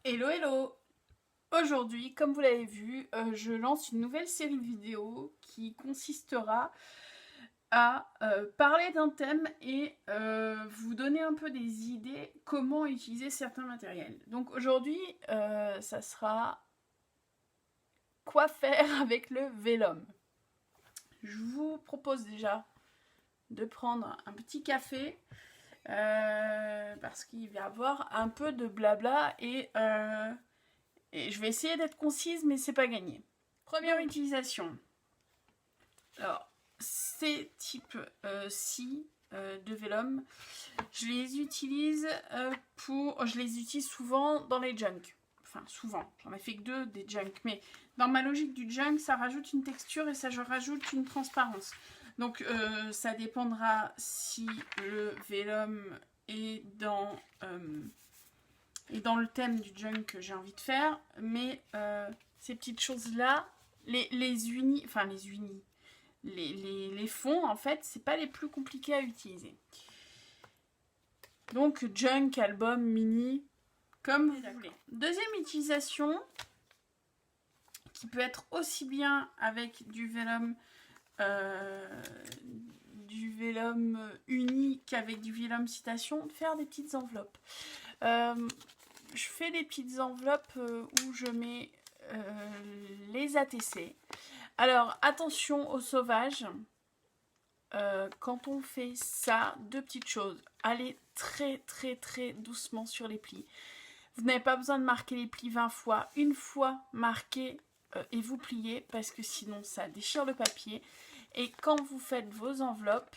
Hello hello. Aujourd'hui, comme vous l'avez vu, je lance une nouvelle série de vidéos qui consistera à parler d'un thème et vous donner un peu des idées comment utiliser certains matériels. Donc aujourd'hui, ça sera quoi faire avec le vélum. Je vous propose déjà de prendre un petit café parce qu'il va y avoir un peu de blabla et je vais essayer d'être concise, mais c'est pas gagné. Première utilisation. Alors, ces types-ci de vélum, je les utilise je les utilise souvent dans les junks. Enfin, souvent. J'en ai fait que 2 des junks. Mais dans ma logique du junk, ça rajoute une texture et ça rajoute une transparence. Donc, ça dépendra si le vélum est dans le thème du junk que j'ai envie de faire. Mais ces petites choses-là, les fonds, en fait, c'est pas les plus compliqués à utiliser. Donc, junk, album, mini, comme vous voulez. Deuxième utilisation, qui peut être aussi bien avec du vélum uni qu'avec du vélum citation, faire des petites enveloppes. Je fais des petites enveloppes où je mets les ATC. Alors, attention aux sauvages. Quand on fait ça, 2 petites choses. Allez très très très doucement sur les plis. Vous n'avez pas besoin de marquer les plis 20 fois. Une fois marqué et vous pliez parce que sinon ça déchire le papier. Et quand vous faites vos enveloppes,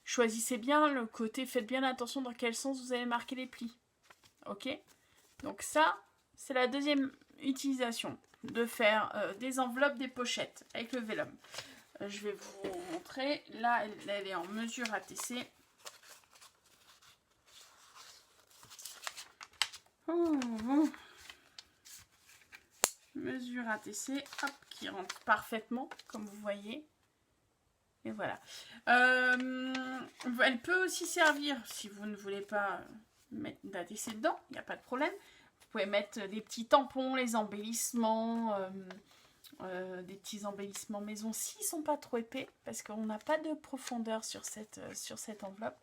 choisissez bien le côté, faites bien attention dans quel sens vous allez marquer les plis. Ok? Donc ça, c'est la deuxième utilisation, de faire des enveloppes, des pochettes avec le vélum. Je vais vous montrer. Là, elle est en mesure ATC. Mesure ATC, hop, qui rentre parfaitement, comme vous voyez. Et voilà. Elle peut aussi servir, si vous ne voulez pas mettre d'ATC dedans, il n'y a pas de problème. Vous pouvez mettre des petits tampons, les embellissements, des petits embellissements maison s'ils ne sont pas trop épais, parce qu'on n'a pas de profondeur sur cette enveloppe.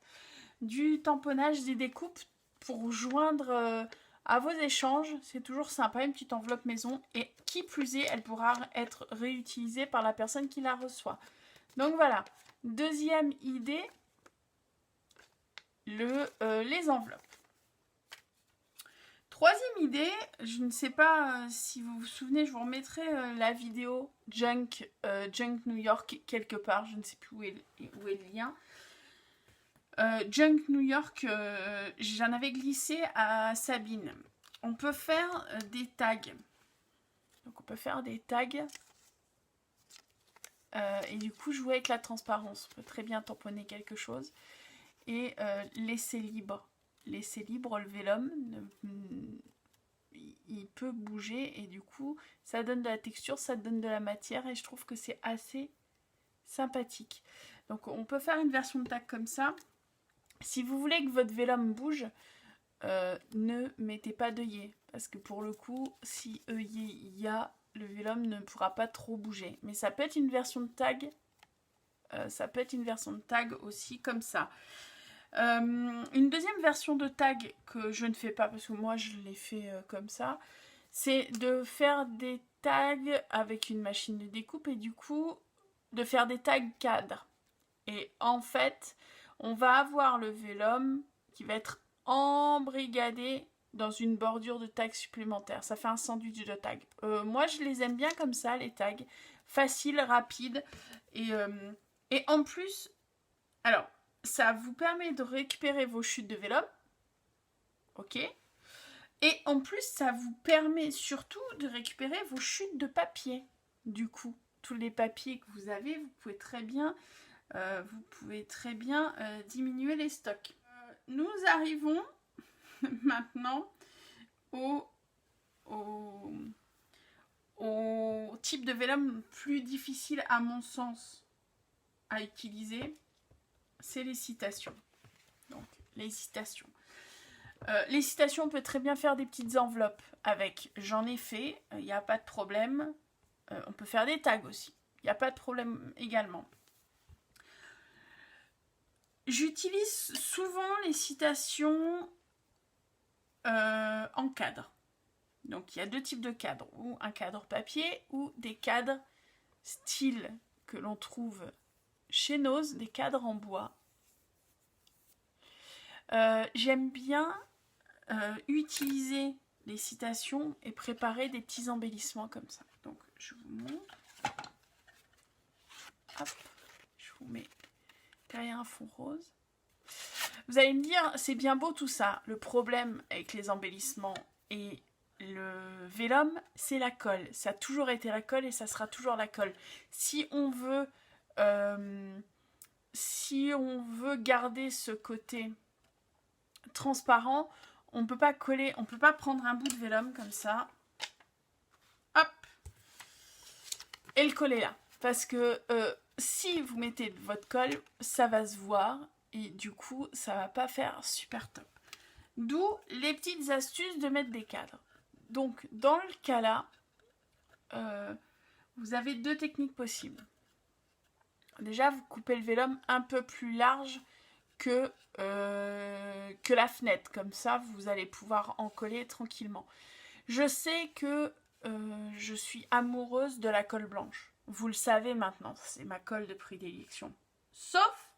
Du tamponnage, des découpes pour joindre à vos échanges, c'est toujours sympa, une petite enveloppe maison, et qui plus est, elle pourra être réutilisée par la personne qui la reçoit. Donc voilà, deuxième idée, les enveloppes. Troisième idée, je ne sais pas si vous vous souvenez, je vous remettrai la vidéo Junk New York quelque part, je ne sais plus où est le lien. Junk New York, j'en avais glissé à Sabine. On peut faire des tags. Donc on peut faire des tags. Et du coup jouer avec la transparence. On peut très bien tamponner quelque chose. Et laisser libre. Laisser libre le vélum. Il peut bouger et du coup ça donne de la texture, ça donne de la matière et je trouve que c'est assez sympathique. Donc on peut faire une version de tag comme ça. Si vous voulez que votre vélum bouge, ne mettez pas d'œillet. Parce que pour le coup, si œillet il y a, le vélum ne pourra pas trop bouger. Mais ça peut être une version de tag. Aussi comme ça. Une deuxième version de tag que je ne fais pas parce que moi je l'ai fait comme ça, c'est de faire des tags avec une machine de découpe et du coup de faire des tags cadres. Et en fait, on va avoir le vélum qui va être embrigadé dans une bordure de tag supplémentaire. Ça fait un sandwich de tag. Moi, je les aime bien comme ça, les tags. Facile, rapide. Et en plus, alors, ça vous permet de récupérer vos chutes de vélum. Ok. Et en plus, ça vous permet surtout de récupérer vos chutes de papier. Du coup, tous les papiers que vous avez, vous pouvez très bien diminuer les stocks. Nous arrivons maintenant au type de vélum plus difficile à mon sens à utiliser, c'est les citations. Donc, les citations. Les citations, on peut très bien faire des petites enveloppes avec. J'en ai fait, il n'y a pas de problème. On peut faire des tags aussi. Il n'y a pas de problème également. J'utilise souvent les citations en cadre. Donc, il y a deux types de cadres. Ou un cadre papier ou des cadres style que l'on trouve chez Nose, des cadres en bois. J'aime bien utiliser les citations et préparer des petits embellissements comme ça. Donc, je vous montre. Hop, je vous mets derrière un fond rose. Vous allez me dire, c'est bien beau tout ça. Le problème avec les embellissements et le vélum, c'est la colle. Ça a toujours été la colle et ça sera toujours la colle. Si on veut garder ce côté transparent, on peut pas coller, on peut pas prendre un bout de vélum comme ça, hop, et le coller là. Parce que si vous mettez votre colle, ça va se voir et du coup, ça va pas faire super top. D'où les petites astuces de mettre des cadres. Donc, dans le cas là, vous avez deux techniques possibles. Déjà, vous coupez le vélum un peu plus large que la fenêtre. Comme ça, vous allez pouvoir en coller tranquillement. Je sais que je suis amoureuse de la colle blanche. Vous le savez maintenant, c'est ma colle de prédilection. Sauf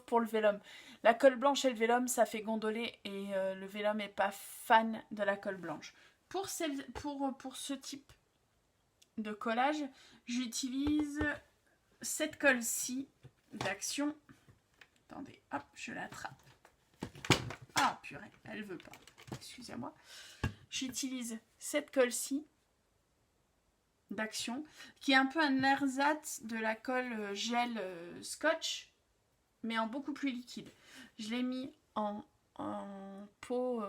pour le vélum. La colle blanche et le vélum, ça fait gondoler et le vélum n'est pas fan de la colle blanche. Pour ce type de collage, j'utilise cette colle-ci d'Action. Attendez, hop, je l'attrape. Ah, purée, elle veut pas. Excusez-moi. J'utilise cette colle-ci d'Action, qui est un peu un ersatz de la colle gel scotch, mais en beaucoup plus liquide. Je l'ai mis en pot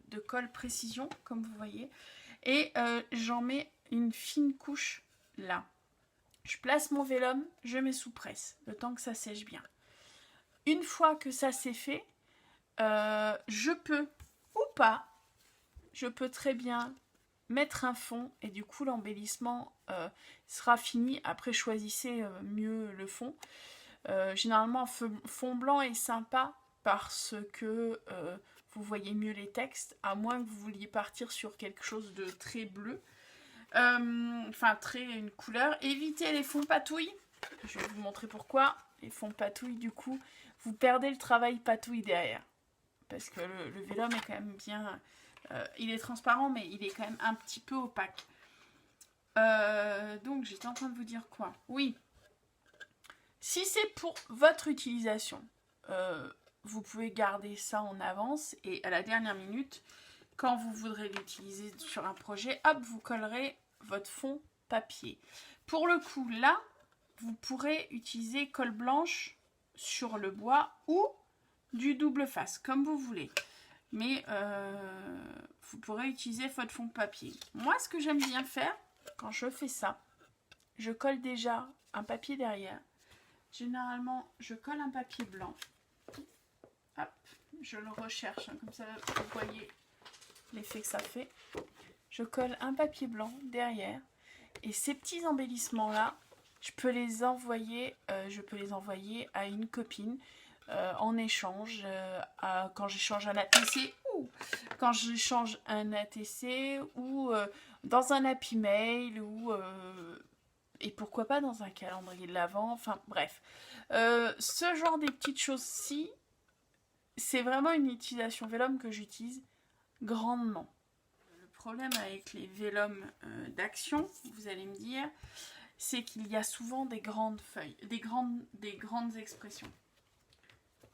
de colle précision, comme vous voyez, et j'en mets une fine couche là. Je place mon vélum, je mets sous presse, le temps que ça sèche bien. Une fois que ça c'est fait, je peux ou pas, je peux très bien mettre un fond et du coup l'embellissement sera fini. Après, choisissez mieux le fond. Généralement, fond blanc est sympa parce que vous voyez mieux les textes, à moins que vous vouliez partir sur quelque chose de très bleu. Enfin, une couleur. Évitez les fonds patouilles. Je vais vous montrer pourquoi. Les fonds patouilles, du coup, vous perdez le travail patouille derrière. Parce que le vélum est quand même bien... il est transparent, mais il est quand même un petit peu opaque. Donc, j'étais en train de vous dire quoi? Oui. Si c'est pour votre utilisation, vous pouvez garder ça en avance et à la dernière minute, quand vous voudrez l'utiliser sur un projet, hop, vous collerez votre fond papier. Pour le coup, là, vous pourrez utiliser colle blanche sur le bois ou du double face, comme vous voulez. Mais vous pourrez utiliser votre fond papier. Moi, ce que j'aime bien faire, quand je fais ça, je colle déjà un papier derrière. Généralement, je colle un papier blanc. Hop, je le recherche, hein, comme ça, vous voyez l'effet que ça fait. Je colle un papier blanc derrière. Et ces petits embellissements-là, je peux les envoyer à une copine en échange quand j'échange un ATC ou dans un Happy Mail ou et pourquoi pas dans un calendrier de l'Avent, enfin bref. Ce genre de petites choses-ci, c'est vraiment une utilisation vélum que j'utilise grandement. Le problème avec les vélums d'Action, vous allez me dire, c'est qu'il y a souvent des grandes feuilles, des grandes expressions.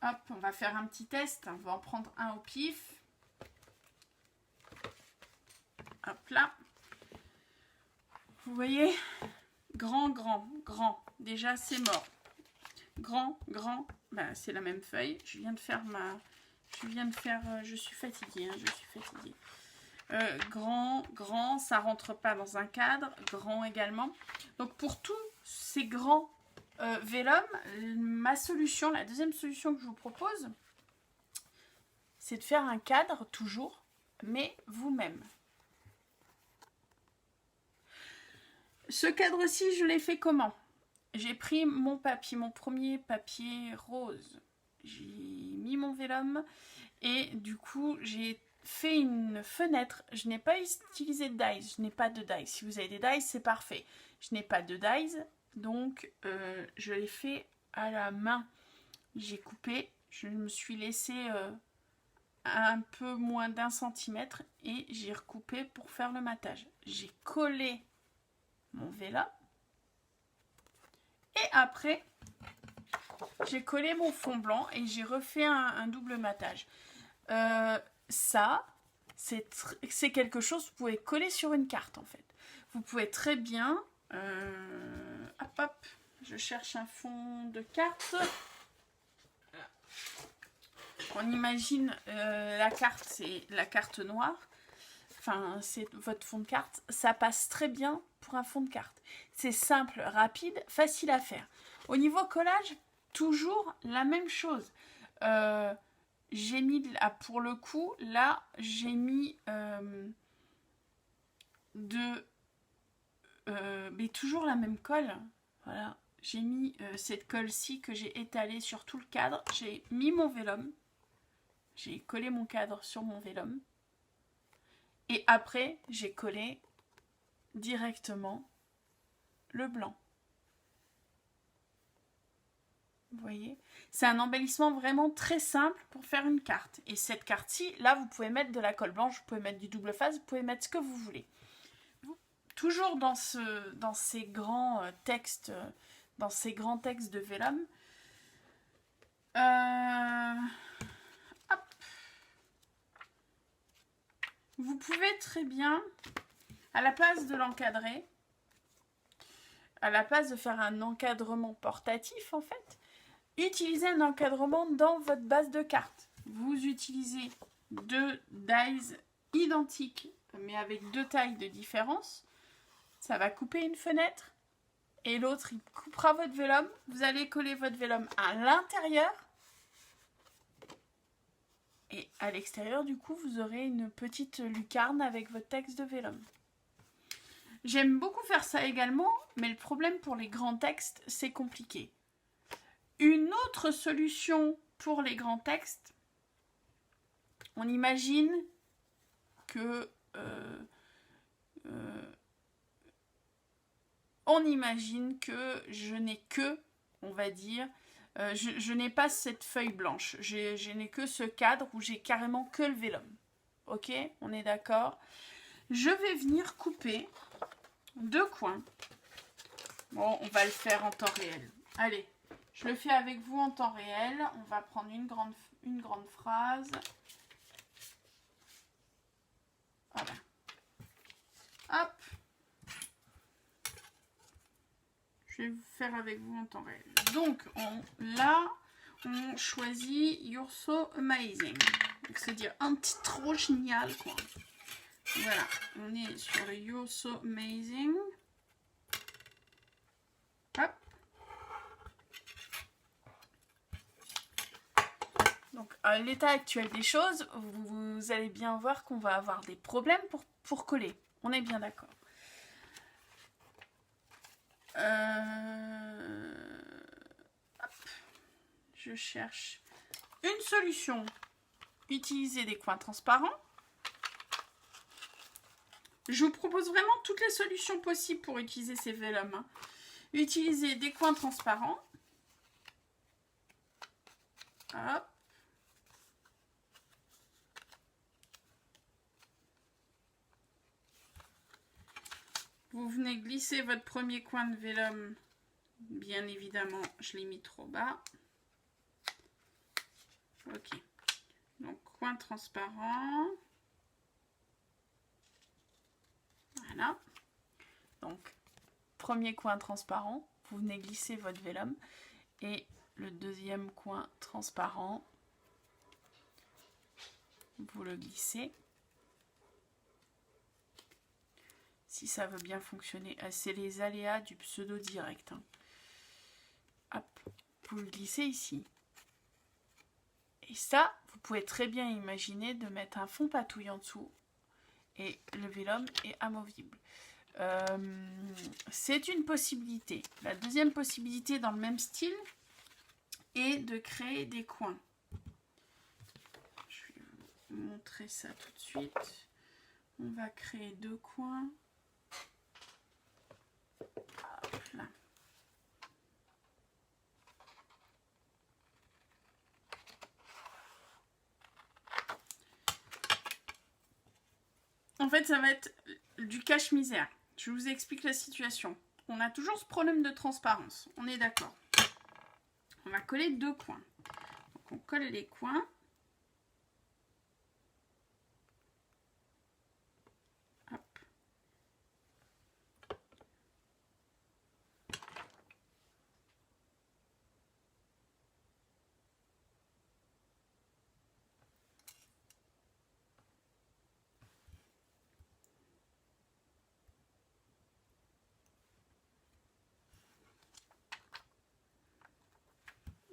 Hop, on va faire un petit test, on va en prendre un au pif. Hop là. Vous voyez, grand, déjà c'est mort. Grand, bah, c'est la même feuille. Je suis fatiguée, hein, ça rentre pas dans un cadre, grand également. Donc pour tous ces grands Vélum, ma solution, la deuxième solution que je vous propose, c'est de faire un cadre toujours, mais vous-même. Ce cadre-ci, je l'ai fait comment? J'ai pris mon papier, mon premier papier rose. J'ai mis mon vélum et du coup, j'ai fait une fenêtre. Je n'ai pas utilisé de dies. Je n'ai pas de dies. Si vous avez des dies, c'est parfait. Je n'ai pas de dies, donc je l'ai fait à la main. J'ai coupé. Je me suis laissé un peu moins d'1 centimètre et j'ai recoupé pour faire le matage. J'ai collé mon vélum. Et après, j'ai collé mon fond blanc et j'ai refait un double matage. Ça, c'est quelque chose que vous pouvez coller sur une carte en fait. Vous pouvez très bien... hop, hop, je cherche un fond de carte. On imagine la carte, c'est la carte noire. Enfin, c'est votre fond de carte. Ça passe très bien pour un fond de carte. C'est simple, rapide, facile à faire. Au niveau collage, toujours la même chose. J'ai mis, pour le coup, là, j'ai mis mais toujours la même colle. Voilà. J'ai mis cette colle-ci que j'ai étalée sur tout le cadre. J'ai mis mon vélum. J'ai collé mon cadre sur mon vélum. Et après, j'ai collé directement le blanc. Vous voyez? C'est un embellissement vraiment très simple pour faire une carte. Et cette carte-ci, là, vous pouvez mettre de la colle blanche, vous pouvez mettre du double face, vous pouvez mettre ce que vous voulez. Toujours dans ces grands textes, de vélum. Hop. Vous pouvez très bien, à la place de l'encadrer, à la place de faire un encadrement portatif en fait, utilisez un encadrement dans votre base de cartes. Vous utilisez 2 dies identiques mais avec 2 tailles de différence. Ça va couper une fenêtre et l'autre il coupera votre vélum. Vous allez coller votre vélum à l'intérieur et à l'extérieur du coup vous aurez une petite lucarne avec votre texte de vélum. J'aime beaucoup faire ça également, mais le problème pour les grands textes, c'est compliqué. Une autre solution pour les grands textes, on imagine que je n'ai que, on va dire, je n'ai pas cette feuille blanche. Je n'ai que ce cadre où j'ai carrément que le vélum. Ok, on est d'accord. Je vais venir couper 2 coins. Bon, on va le faire en temps réel. Allez, je le fais avec vous en temps réel. On va prendre une grande phrase. Voilà. Hop. Je vais faire avec vous en temps réel. Donc, là, on choisit You're So Amazing. C'est-à-dire un petit trop génial, quoi. Voilà, on est sur le You're So Amazing. Hop. Donc, à l'état actuel des choses, vous allez bien voir qu'on va avoir des problèmes pour coller. On est bien d'accord. Je cherche une solution. Utiliser des coins transparents. Je vous propose vraiment toutes les solutions possibles pour utiliser ces vélums. Utilisez des coins transparents. Hop. Vous venez glisser votre premier coin de vélum. Bien évidemment, je l'ai mis trop bas. Ok. Donc, coin transparent. Voilà. Donc, premier coin transparent. Vous venez glisser votre vélum. Et le deuxième coin transparent. Vous le glissez. Si ça veut bien fonctionner. C'est les aléas du pseudo direct. Hein. vous le glissez ici. Et ça, vous pouvez très bien imaginer de mettre un fond patouille en dessous et le vélum est amovible. C'est une possibilité. La deuxième possibilité dans le même style est de créer des coins. Je vais vous montrer ça tout de suite. On va créer 2 coins. Hop là. En fait, ça va être du cache-misère. Je vous explique la situation. On a toujours ce problème de transparence. On est d'accord. On va coller 2 coins. Donc, on colle les coins. Hop.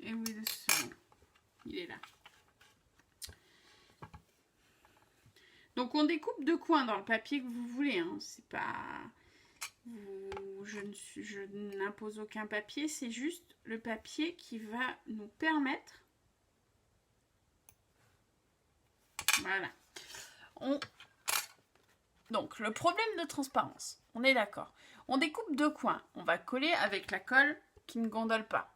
Et où est le second? Il est là. Donc on découpe 2 coins dans le papier que vous voulez. Hein. C'est pas... Je n'impose aucun papier. C'est juste le papier qui va nous permettre... Voilà. Donc le problème de transparence. On est d'accord. On découpe 2 coins. On va coller avec la colle qui ne gondole pas.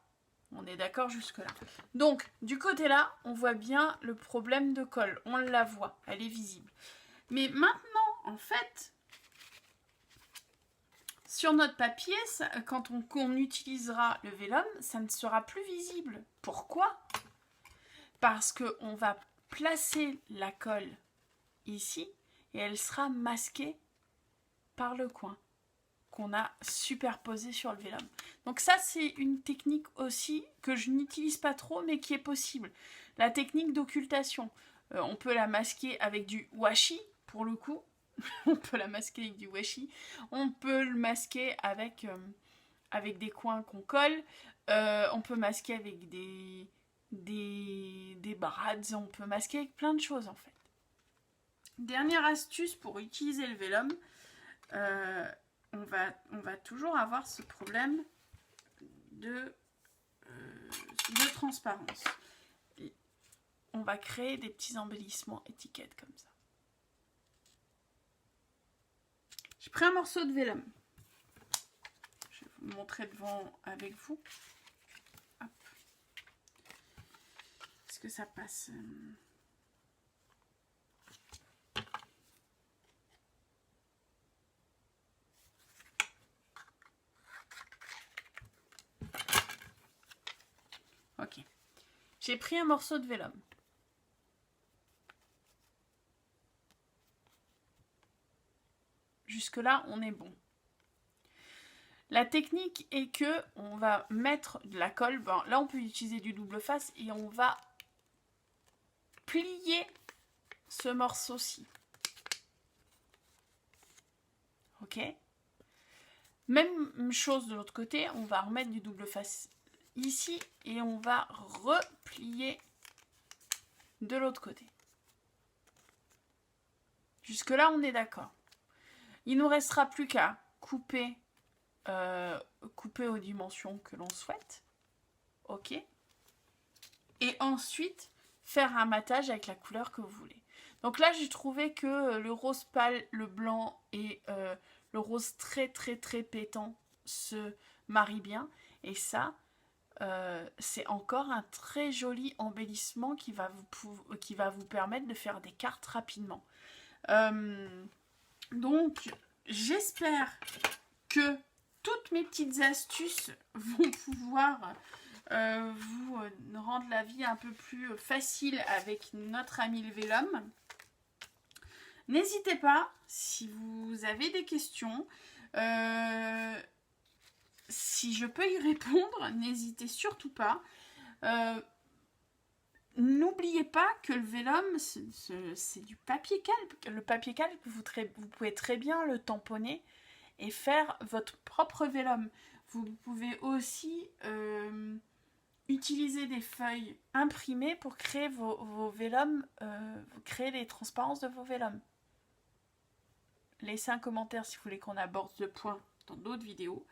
On est d'accord jusque-là. Donc, du côté-là, on voit bien le problème de colle. On la voit, elle est visible. Mais maintenant, en fait, sur notre papier, quand on utilisera le vélum, ça ne sera plus visible. Pourquoi? Parce qu'on va placer la colle ici et elle sera masquée par le coin qu'on a superposé sur le vélum. Donc ça, c'est une technique aussi que je n'utilise pas trop, mais qui est possible. La technique d'occultation. On peut la masquer avec du washi, pour le coup. On peut la masquer avec du washi. On peut le masquer avec des coins qu'on colle. On peut masquer avec des brades. On peut masquer avec plein de choses, en fait. Dernière astuce pour utiliser le vélum. On va toujours avoir ce problème de transparence. Et on va créer des petits embellissements étiquettes comme ça. J'ai pris un morceau de vélum. Je vais vous le montrer devant avec vous. Hop. Est-ce que ça passe? Ok. J'ai pris un morceau de vélum. Jusque-là, on est bon. La technique est que on va mettre de la colle. Bon, là, on peut utiliser du double face et on va plier ce morceau-ci. Ok. Même chose de l'autre côté. On va remettre du double face ici et on va replier de l'autre côté. Jusque-là, on est d'accord. Il ne nous restera plus qu'à couper aux dimensions que l'on souhaite. Ok. Et ensuite, faire un matage avec la couleur que vous voulez. Donc là, j'ai trouvé que le rose pâle, le blanc et le rose très très très pétant se marient bien. Et ça, c'est encore un très joli embellissement qui va vous permettre de faire des cartes rapidement. Donc, j'espère que toutes mes petites astuces vont pouvoir vous rendre la vie un peu plus facile avec notre ami le vélum. N'hésitez pas, si vous avez des questions, si je peux y répondre, n'hésitez surtout pas. N'oubliez pas que le vélum, c'est du papier calque. Le papier calque, vous pouvez très bien le tamponner et faire votre propre vélum. Vous pouvez aussi utilisez des feuilles imprimées pour créer vos vélums, créer les transparences de vos vélums. Laissez un commentaire si vous voulez qu'on aborde ce point dans d'autres vidéos.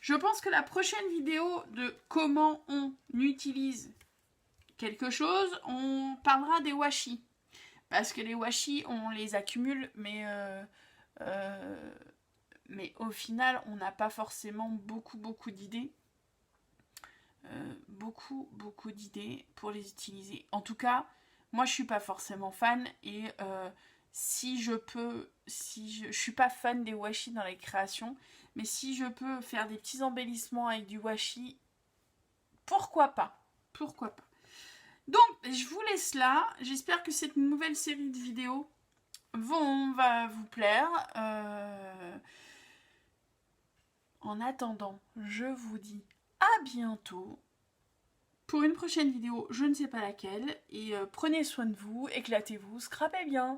Je pense que la prochaine vidéo de comment on utilise quelque chose, on parlera des washi. Parce que les washi, on les accumule, mais au final, on n'a pas forcément beaucoup d'idées. Beaucoup d'idées pour les utiliser. En tout cas, moi je suis pas forcément fan et si je peux, je suis pas fan des washi dans les créations, mais si je peux faire des petits embellissements avec du washi, pourquoi pas? Pourquoi pas? Donc, je vous laisse là. J'espère que cette nouvelle série de vidéos va vous plaire. En attendant, je vous dis à bientôt pour une prochaine vidéo, je ne sais pas laquelle. Et prenez soin de vous, éclatez-vous, scrapez bien.